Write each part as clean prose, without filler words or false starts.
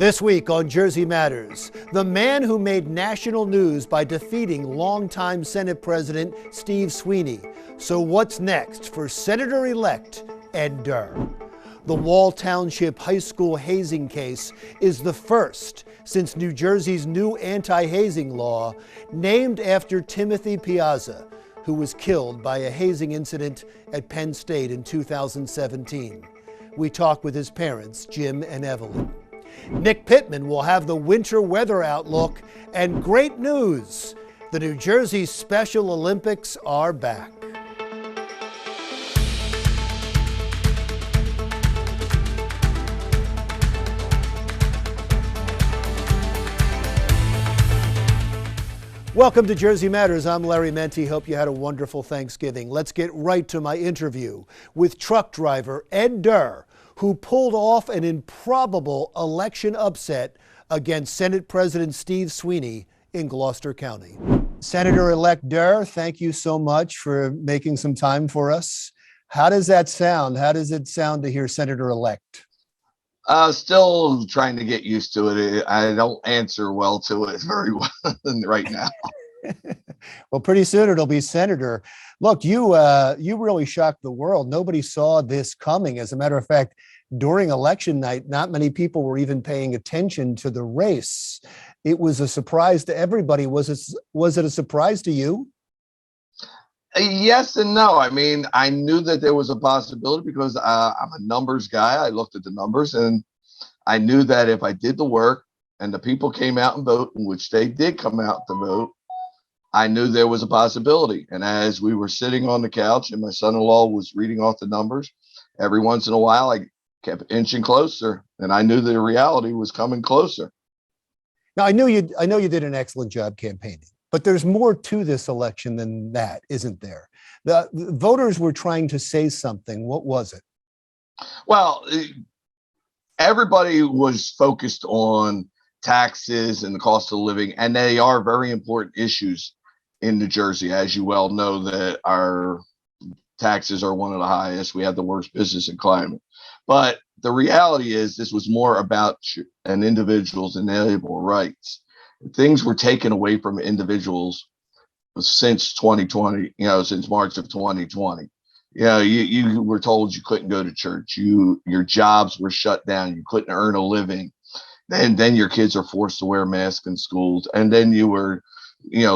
This week on Jersey Matters, the man who made national news by defeating longtime Senate President Steve Sweeney. So what's next for Senator-elect Ed Durr? The Wall Township High School hazing case is the first since New Jersey's new anti-hazing law, named after Timothy Piazza, who was killed by a hazing incident at Penn State in 2017. We talk with his parents, Jim and Evelyn. Nick Pittman will have the winter weather outlook, and great news, the New Jersey Special Olympics are back. Welcome to Jersey Matters. I'm Larry Menti. Hope you had a wonderful Thanksgiving. Let's get right to my interview with truck driver Ed Durr, who pulled off an improbable election upset against Senate President Steve Sweeney in Gloucester County. Senator-elect Durr, thank you so much for making some time for us. How does that sound? How does it sound to hear Senator-elect? Still trying to get used to it. I don't answer well to it very well right now. Well, pretty soon it'll be Senator. Look, you really shocked the world. Nobody saw this coming. As a matter of fact, during election night, not many people were even paying attention to the race. It was a surprise to everybody. Was it a surprise to you? Yes and no. I mean, I knew that there was a possibility because I'm a numbers guy. I looked at the numbers and I knew that if I did the work and the people came out and vote, which they did come out to vote, I knew there was a possibility. And as we were sitting on the couch and my son-in-law was reading off the numbers, every once in a while I kept inching closer, and I knew the reality was coming closer. Now, I know you did an excellent job campaigning, but there's more to this election than that, isn't there? The voters were trying to say something. What was it? Well, everybody was focused on taxes and the cost of living, and they are very important issues in New Jersey. As you well know, that our taxes are one of the highest. We have the worst business and climate. But the reality is this was more about an individual's inalienable rights. Things were taken away from individuals since 2020, since March of 2020. You were told you couldn't go to church. Your jobs were shut down. You couldn't earn a living. Then your kids are forced to wear masks in schools. And then you were,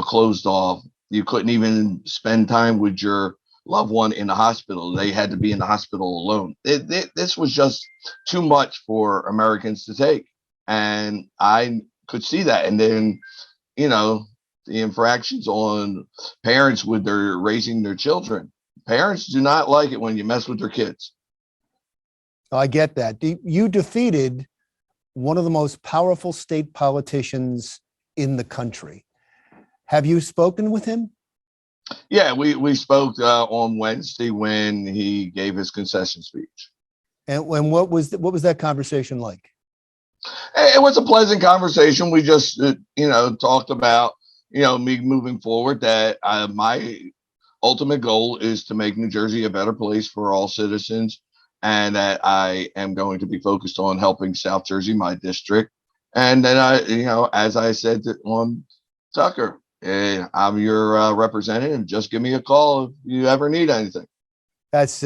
closed off. You couldn't even spend time with your loved one in the hospital. They had to be in the hospital alone. This was just too much for Americans to take. And I could see that. And then, the infractions on parents with their raising their children. Parents do not like it when you mess with their kids. I get that. You defeated one of the most powerful state politicians in the country. Have you spoken with him? Yeah, we spoke on Wednesday when he gave his concession speech. And what was that conversation like? It was a pleasant conversation. We just, talked about, me moving forward, that my ultimate goal is to make New Jersey a better place for all citizens, and that I am going to be focused on helping South Jersey, my district. And then as I said on Tucker, I'm your representative. Just give me a call if you ever need anything. That's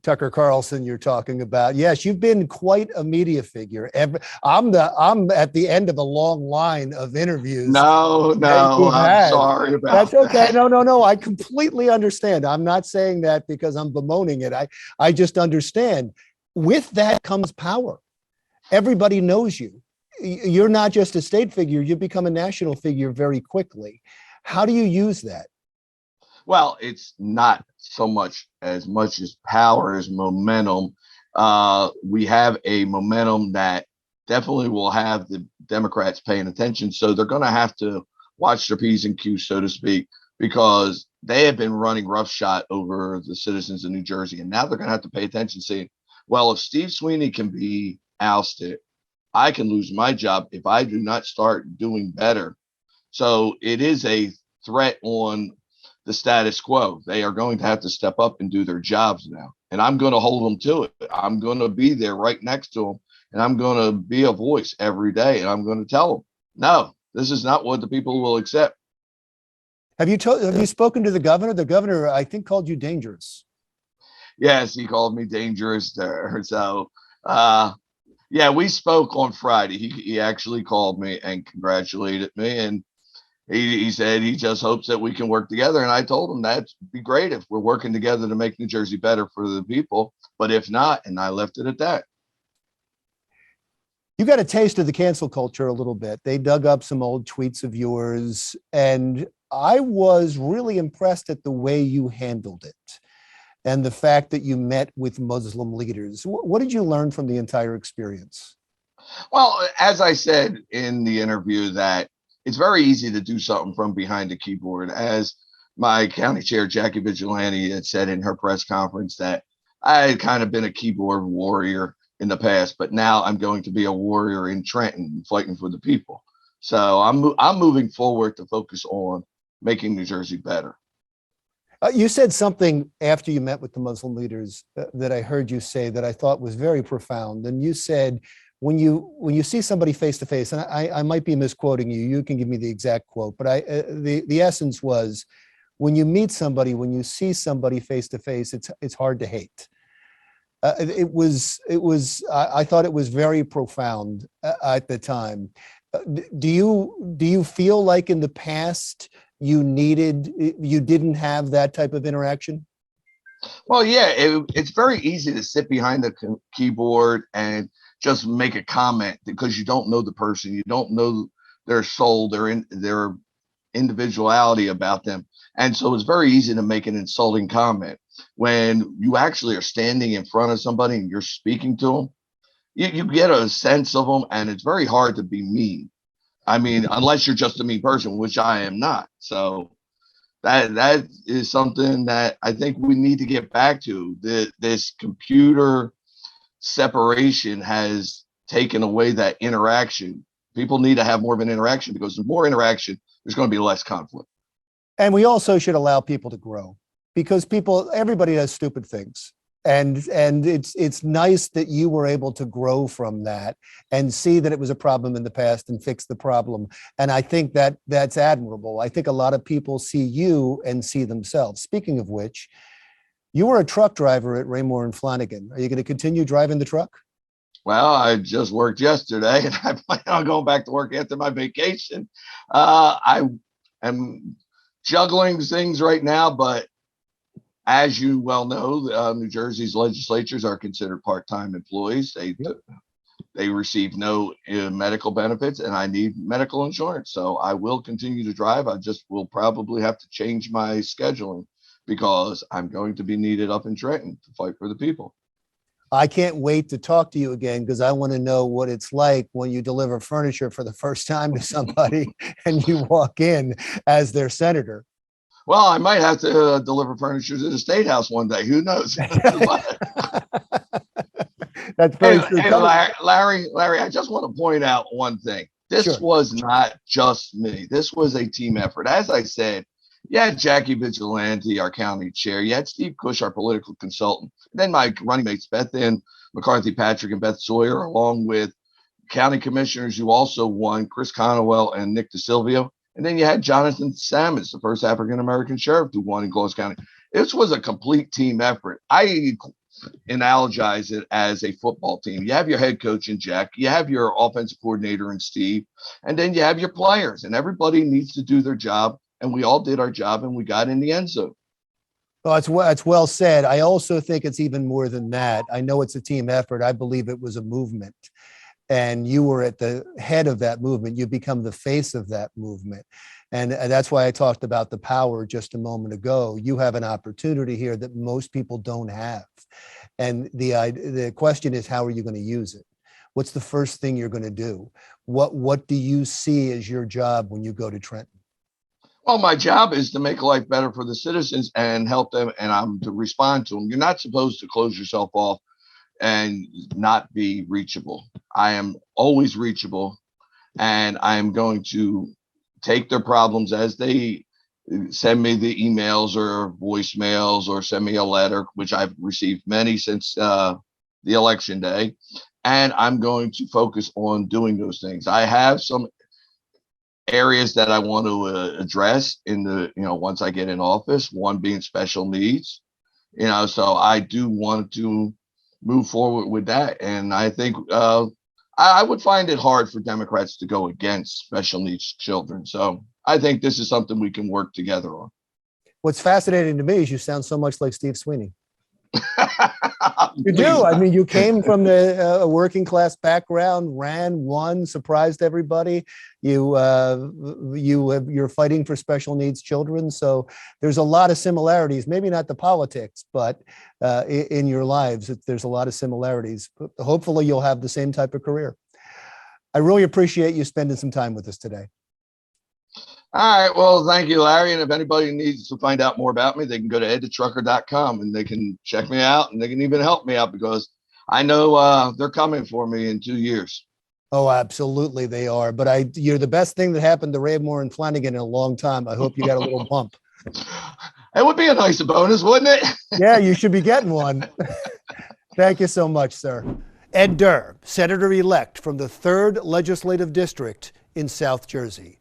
Tucker Carlson you're talking about. Yes, you've been quite a media figure. I'm at the end of a long line of interviews. No, I'm sorry about that. That's okay. No. I completely understand. I'm not saying that because I'm bemoaning it. I just understand. With that comes power. Everybody knows you. You're not just a state figure. You become a national figure very quickly. How do you use that? Well, it's not so much as power as momentum. We have a momentum that definitely will have the Democrats paying attention. So they're going to have to watch their P's and Q's, so to speak, because they have been running roughshod over the citizens of New Jersey. And now they're going to have to pay attention, saying, well, if Steve Sweeney can be ousted, I can lose my job if I do not start doing better. So it is a threat on the status quo. They are going to have to step up and do their jobs now. And I'm going to hold them to it. I'm going to be there right next to them. And I'm going to be a voice every day. And I'm going to tell them, no, this is not what the people will accept. Have you spoken to the governor? The governor, I think, called you dangerous. Yes, he called me dangerous there. So, yeah, we spoke on Friday. He actually called me and congratulated me. And he said he just hopes that we can work together. And I told him that'd be great if we're working together to make New Jersey better for the people. But if not, and I left it at that. You got a taste of the cancel culture a little bit. They dug up some old tweets of yours, and I was really impressed at the way you handled it and the fact that you met with Muslim leaders. What did you learn from the entire experience? Well, as I said in the interview, that it's very easy to do something from behind a keyboard. As my county chair, Jackie Vigilante, had said in her press conference, that I had kind of been a keyboard warrior in the past, but now I'm going to be a warrior in Trenton, fighting for the people. So I'm moving forward to focus on making New Jersey better. You said something after you met with the Muslim leaders that I heard you say that I thought was very profound. And you said, when you see somebody face to face, and I might be misquoting you, you can give me the exact quote, but the essence was, when you meet somebody, when you see somebody face to face, it's hard to hate. I thought it was very profound at the time. Do you feel like in the past you didn't have that type of interaction? Well, yeah, it's very easy to sit behind the keyboard and just make a comment because you don't know the person, you don't know their soul, their individuality about them. And so it's very easy to make an insulting comment. When you actually are standing in front of somebody and you're speaking to them, you get a sense of them, and it's very hard to be mean. I mean, unless you're just a mean person, which I am not. So that is something that I think we need to get back to. This computer separation has taken away that interaction. People need to have more of an interaction, because the more interaction, there's going to be less conflict. And we also should allow people to grow, because everybody does stupid things. And it's nice that you were able to grow from that and see that it was a problem in the past and fix the problem. And I think that's admirable. I think a lot of people see you and see themselves. Speaking of which, you were a truck driver at Raymore and Flanagan. Are you going to continue driving the truck? Well, I just worked yesterday, and I plan on going back to work after my vacation. I am juggling things right now, but as you well know, New Jersey's legislatures are considered part-time employees. They receive no medical benefits, and I need medical insurance. So I will continue to drive. I just will probably have to change my scheduling, because I'm going to be needed up in Trenton to fight for the people. I can't wait to talk to you again, because I want to know what it's like when you deliver furniture for the first time to somebody and you walk in as their senator. Well, I might have to deliver furniture to the State House one day. Who knows? That's very true. Hey, Larry, I just want to point out one thing. This was not just me. This was a team effort. As I said, you had Jackie Vigilante, our county chair. You had Steve Cush, our political consultant. And then my running mates, Beth Ann McCarthy Patrick and Beth Sawyer, along with county commissioners who also won, Chris Conowell and Nick DeSilvio. And then you had Jonathan Sammons, the first African-American sheriff who won in Gloucester County. This was a complete team effort. I analogize it as a football team. You have your head coach in Jack, you have your offensive coordinator in Steve, and then you have your players, and everybody needs to do their job. And we all did our job, and we got in the end zone. Well, it's well said. I also think it's even more than that. I know it's a team effort. I believe it was a movement. And you were at the head of that movement. You become the face of that movement. And that's why I talked about the power just a moment ago. You have an opportunity here that most people don't have. And the question is, how are you going to use it? What's the first thing you're going to do? What do you see as your job when you go to Trenton? Well, my job is to make life better for the citizens and help them, and I'm to respond to them. You're not supposed to close yourself off and not be reachable. I am always reachable, and I am going to take their problems as they send me the emails or voicemails or send me a letter, which I've received many since the election day. And I'm going to focus on doing those things. I have some areas that I want to address in the, once I get in office, one being special needs, so I do want to move forward with that. And I think I would find it hard for Democrats to go against special needs children. So I think this is something we can work together on. What's fascinating to me is you sound so much like Steve Sweeney. You do. I mean, you came from the working class background, ran, won, surprised everybody. You're fighting for special needs children. So there's a lot of similarities, maybe not the politics, but in your lives, there's a lot of similarities. But hopefully you'll have the same type of career. I really appreciate you spending some time with us today. All right. Well, thank you, Larry. And if anybody needs to find out more about me, they can go to edthetrucker.com and they can check me out, and they can even help me out because I know they're coming for me in 2 years. Oh, absolutely. They are. But you're the best thing that happened to Raymore and Flanagan in a long time. I hope you got a little bump. It would be a nice bonus, wouldn't it? Yeah, you should be getting one. Thank you so much, sir. Ed Durr, Senator-elect from the 3rd Legislative District in South Jersey.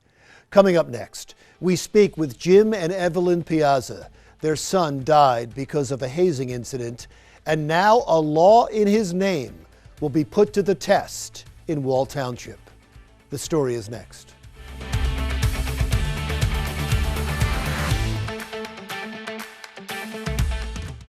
Coming up next, we speak with Jim and Evelyn Piazza. Their son died because of a hazing incident, and now a law in his name will be put to the test in Wall Township. The story is next.